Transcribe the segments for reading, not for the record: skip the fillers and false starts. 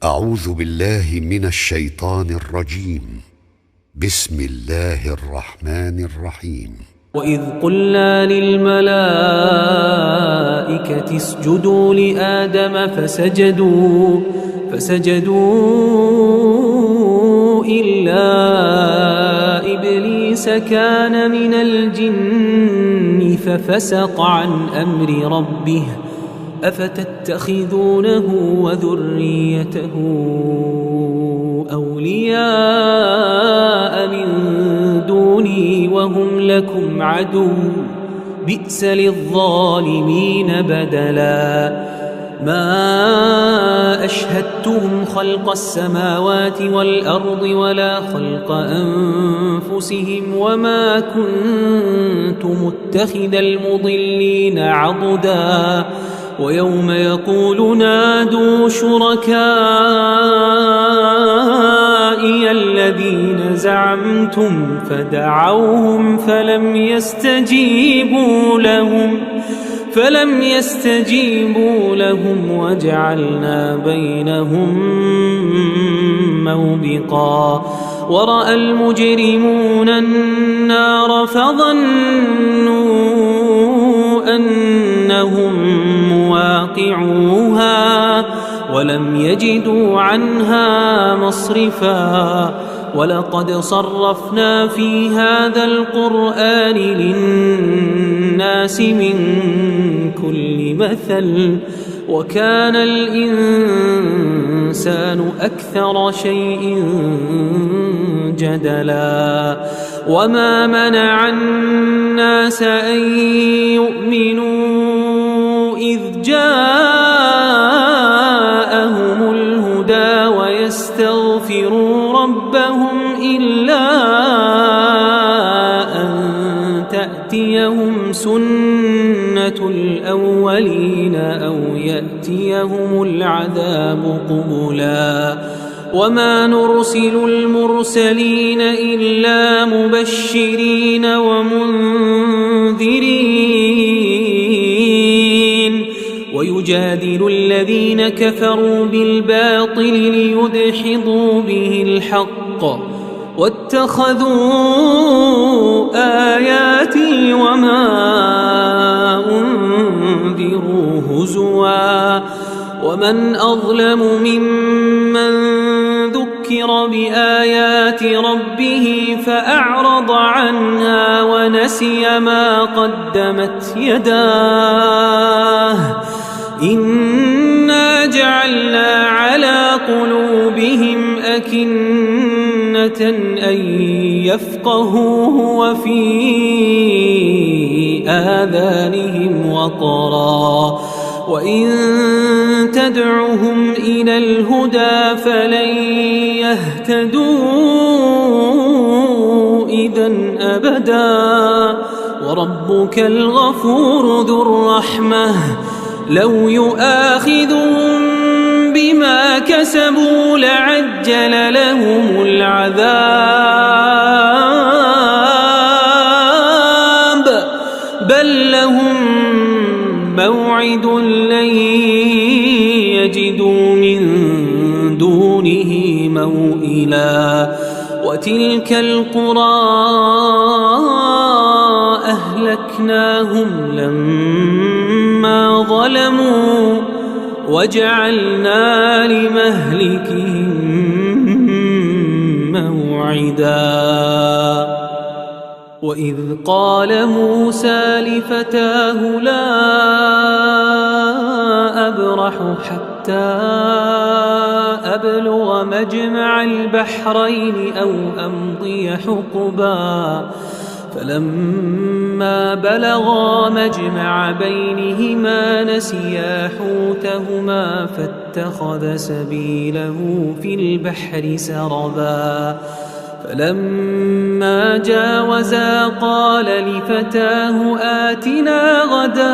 أعوذ بالله من الشيطان الرجيم. بسم الله الرحمن الرحيم. وإذ قلنا للملائكة اسجدوا لآدم فسجدوا إلا إبليس كان من الجن ففسق عن أمر ربه أفتتخذونه وذريته أولياء من دوني وهم لكم عدو بئس للظالمين بدلا ما أشهدتهم خلق السماوات والأرض ولا خلق أنفسهم وما كنت متخذ المضلين عضدا ويوم يقول نادوا شركائي الذين زعمتم فدعوهم فلم يستجيبوا لهم وجعلنا بينهم موبقا ورأى المجرمون النار فظنوا أنهم مواقعوها ولم يجدوا عنها مصرفا ولقد صرفنا في هذا القرآن للناس من كل مثل وكان الإنسان أكثر شيء جدلا وما منع الناس أن يؤمنوا إذ جاءهم الهدى ويستغفروا ربهم إلا أن تأتيهم سنة الأولين أو يأتيهم العذاب قبلا وما نرسل المرسلين إلا مبشرين ومنذرين ويجادل الذين كفروا بالباطل ليدحضوا به الحق واتخذوا آياتي وما أنذروا هزوا ومن أظلم ممن ذكر بآيات ربه فأعرض عنها ونسي ما قدمت يداه إنا جعلنا على قلوبهم أكنة أن يفقهوه وفي آذانهم وقرا وإن تدعهم إلى الهدى فلن يهتدوا إذن أبدا وربك الغفور ذو الرحمة لو يؤاخذهم بما كسبوا لعجل لهم العذاب بل لهم موعد لن يجدوا من دونه موئلا وتلك القرى أهلكناهم لما ظلموا وجعلنا لمهلكهم موعدا وإذ قال موسى لفتاه لا أبرح حتى أبلغ مجمع البحرين أو أمضي حقبا فلما بلغا مجمع بينهما نسيا حوتهما فاتخذ سبيله في البحر سربا فلما جاوزا قال لفتاه آتنا غداءنا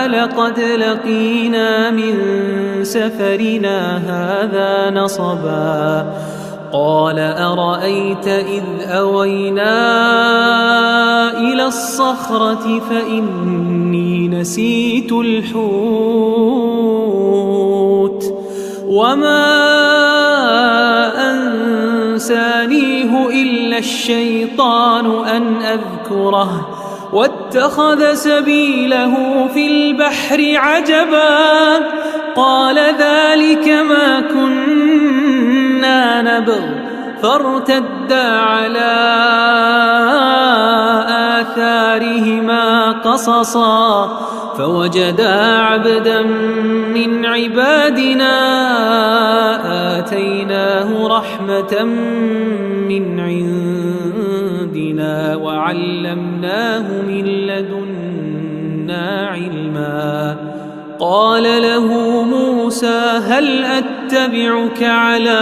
لقد لقينا من سفرنا هذا نصبا قال أرأيت إذ أوينا إلى الصخرة فإني نسيت الحوت وما أنسانيه إلا الشيطان أن أذكره واتخذ سبيله في البحر عجبا قال ذلك ما كنا نبغ فارتدا على آثارهما قصصا فوجدا عبدا من عبادنا آتيناه رحمة من عندنا وعلمناه من لدنا علما قال له موسى هل أتبعك على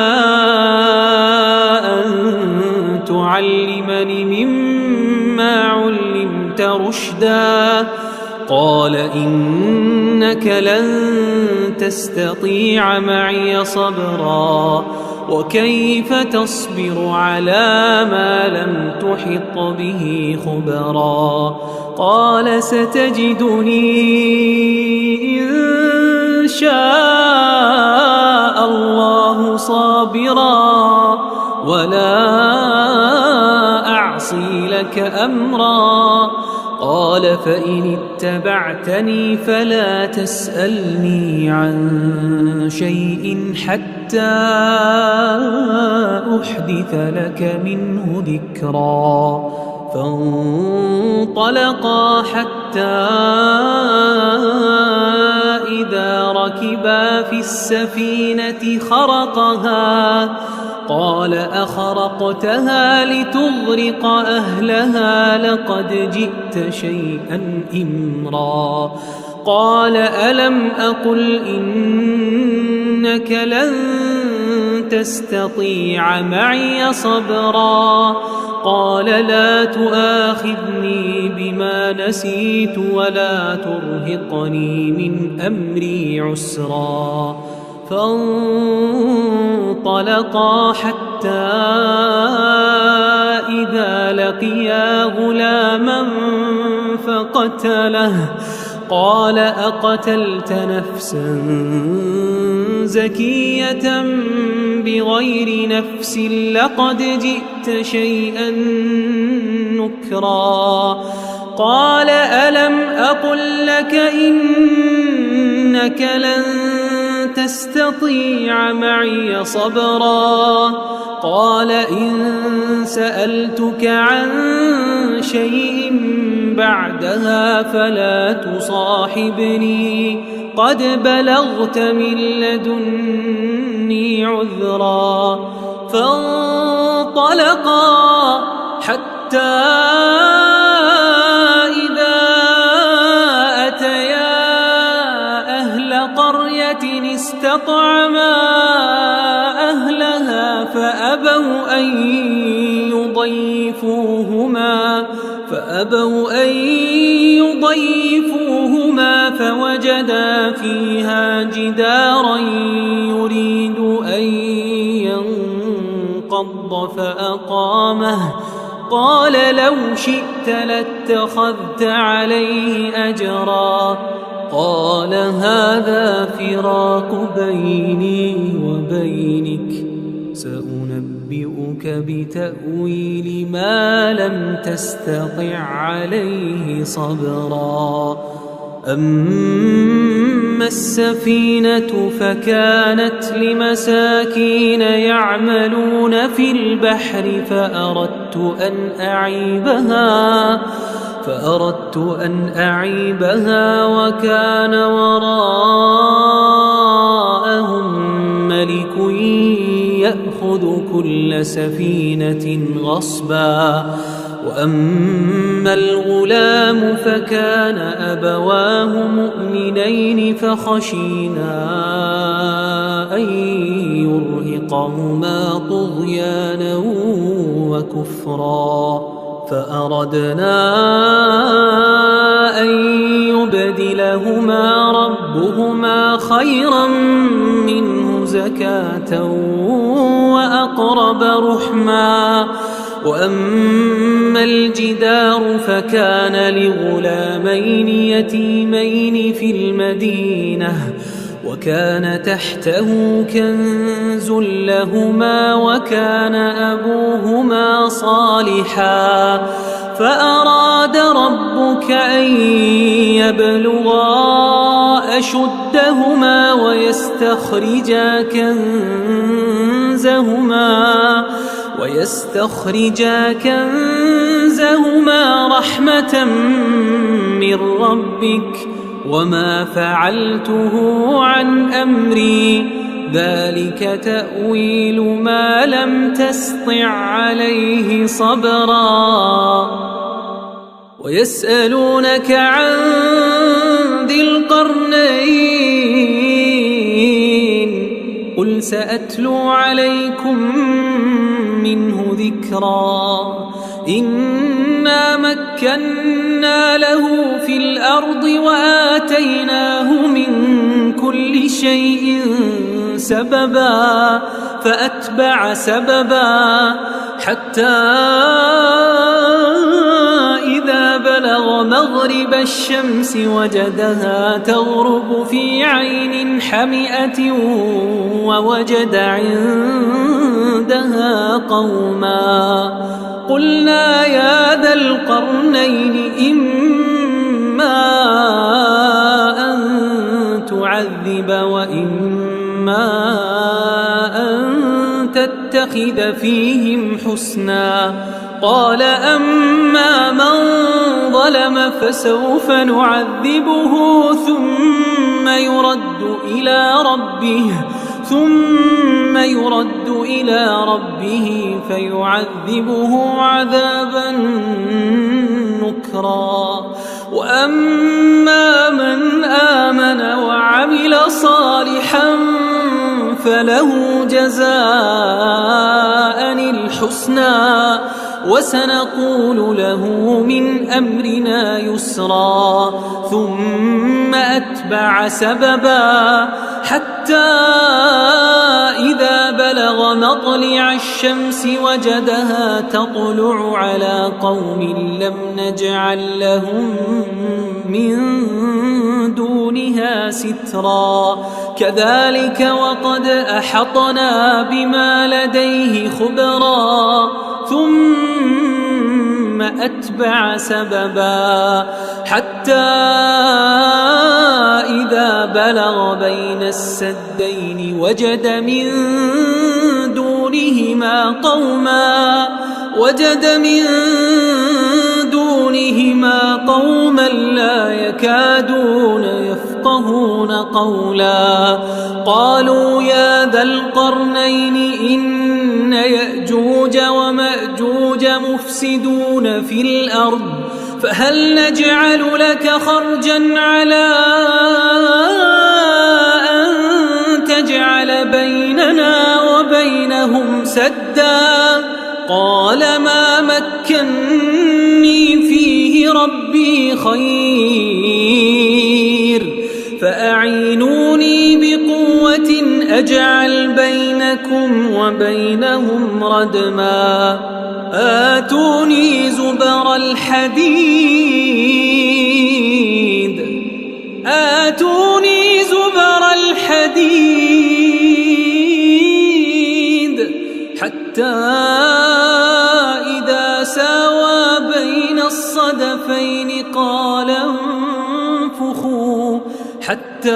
أن تعلمني مما علمت رشدا قال إنك لن تستطيع معي صبرا وكيف تصبر على ما لم تحط به خبرا قال ستجدني إن شاء الله صابرا ولا أعصي لك أمرا قال فإن اتبعتني فلا تسألني عن شيء حتى أحدث لك منه ذكرا فانطلقا حتى إذا ركبا في السفينة خرقها قال أخرقتها لتغرق أهلها لقد جئت شيئا إمرا قال ألم أقل إنك لن تستطيع معي صبرا قال لا تؤاخذني بما نسيت ولا ترهقني من أمري عسرا فانطلقا حتى إذا لقيا غلاما فقتله قال أقتلت نفسا زكية بغير نفس لقد جئت شيئا نكرا قال ألم أقل لك إنك لن تستطيع معي صبرا قال إن سألتك عن شيء بعدها فلا تصاحبني قد بلغت من لدني عذرا فانطلقا حتى إذا أتيا أهل قرية استطعما أهلها فأبوا أن يضيفوهما فوجدا فيها جدارا يريد أن ينقض فأقامه قال لو شئت لاتخذت عليه أجرا قال هذا فراق بيني وبينك سأنبئك بتأويل ما لم تستطع عليه صبرا أما السفينة فكانت لمساكين يعملون في البحر فأردت أن أعيبها وكان وراءهم ملك يأخذ كل سفينة غصبا وأما الغلام فكان أبواه مؤمنين فخشينا أن يرهقهما طغيانا وكفرا فأردنا أن يبدلهما ربهما خيرا منه زكاة وأقرب رحما وأما الجدار فكان لغلامين يتيمين في المدينة وكان تحته كنز لهما وكان أبوهما صالحا فأراد ربك أن يبلغا أشدهما ويستخرجا كنزهما رحمة من ربك وما فعلته عن أمري ذلك تأويل ما لم تسطع عليه صبرا ويسألونك عن ذي القرنين قل سأتلو عليكم منه ذكرا إنا مكنا له في الأرض وآتيناه من كل شيء سببا فأتبع سببا حتى إذا بلغ مغرب الشمس وجدها تغرب في عين حمئة ووجد عندها قوما قلنا يا ذا القرنين إما أن تعذب وإما أن تتخذ فيهم حسنا قال أما من ظلم فسوف نعذبه ثم يرد إلى ربه فيعذبه عذابا نكرا وأما من آمن وعمل صالحا فله جزاء الحسنى وسنقول له من أمرنا يسرا ثم أتبع سببا حتى إذا بلغ مطلع الشمس وجدها تطلع على قوم لم نجعل لهم من دونها سترا كذلك وقد أحطنا بما لديه خبرا ثم أتبع سببا حتى إذا بلغ بين السدين وجد من دونهما قوما لا يكادون يفقهون قولا قالوا يا ذا القرنين إن يأجوج ومأجوج مفسدون في الأرض فهل نجعل لك خرجا على أن تجعل بيننا وبينهم سدا قال ما مكني فيه ربي خير فأعينوني بقوة أجعل بينكم وبينهم ردما آتوني زبر الحديد حتى إذا ساوى بين الصدفين قال انفخوا حتى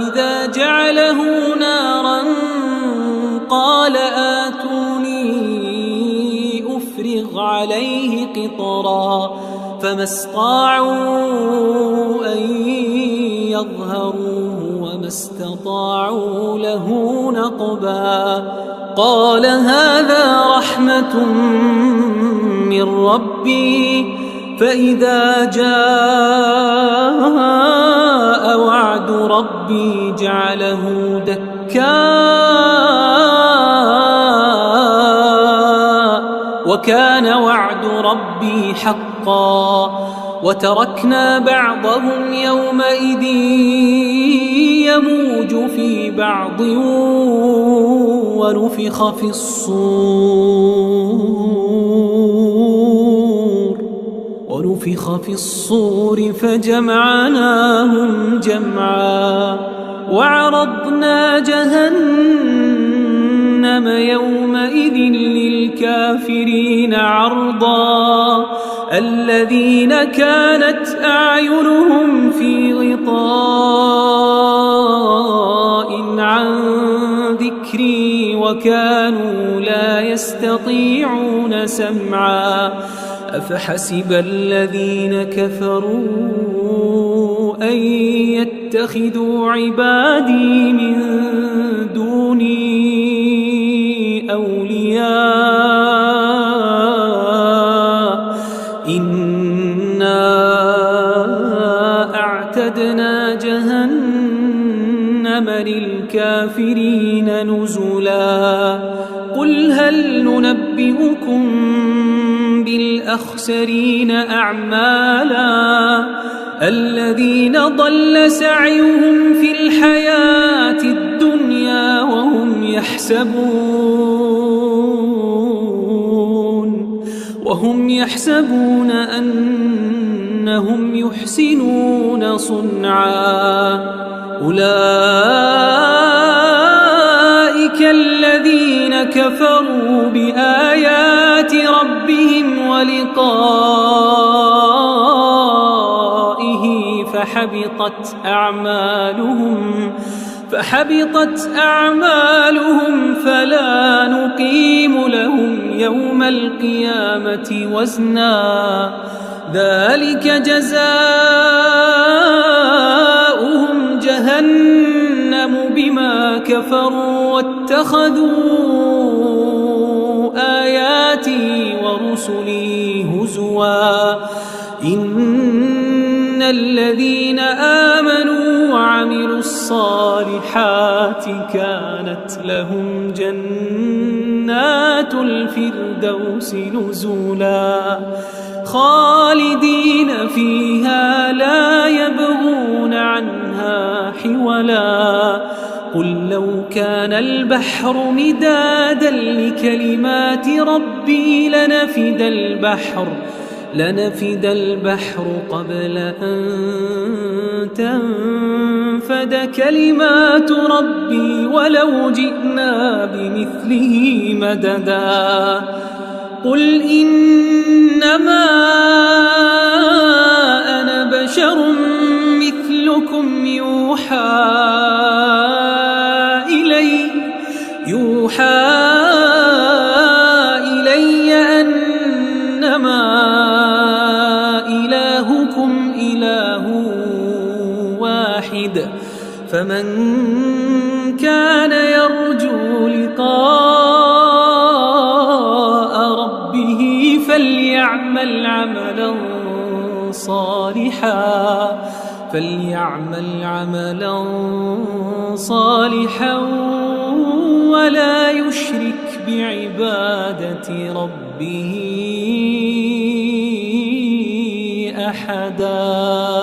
إذا جعله نارا قال آتوني أفرغ عليه قطرا فما استطاعوا أن يظهروه وما استطاعوا له نقبا قال هذا رحمة من ربي فإذا جاء وعد ربي جعله دكا وكان وعد ربي حقا وتركنا بعضهم يومئذ يموج في بعض ونفخ في الصور ونفخ في الصور فجمعناهم جمعا وعرضنا جهنم يومئذ للكافرين عرضا الذين كانت أعينهم في غطاء عن ذكري وكانوا لا يستطيعون سمعا أفحسب الذين كفروا أن يتخذوا عبادي من دوني أولياء إنا أعتدنا جهنم للكافرين نزلا قل هل ننبئكم بالأخسرين أعمالا الذين ضل سعيهم في الحياة الدنيا وهم يحسبون أنهم يحسنون صنعا أولئك الذين كفروا بآيات ربهم ولقائه فحبطت أعمالهم فلا نقيم لهم يوم القيامة وزنا ذلك جزاؤهم جهنم بما كفروا واتخذوا آياتي ورسلي هزوا إن الذين آمنوا وعملوا الصالحات كانت لهم جنات الفردوس نزلا خالدين فيها لا يبغون عنها حولا قل لو كان البحر مدادا لكلمات ربي لنفد البحر قبل أن تنفد كلمات ربي ولو جئنا بمثله مددا قل إنما أنا بشر مثلكم يوحى إلي أنما إلهكم إله واحد فمن كان يرجو لقاء ربه فليعمل عملا صالحا ولا يشرك بعبادة ربه أحدا.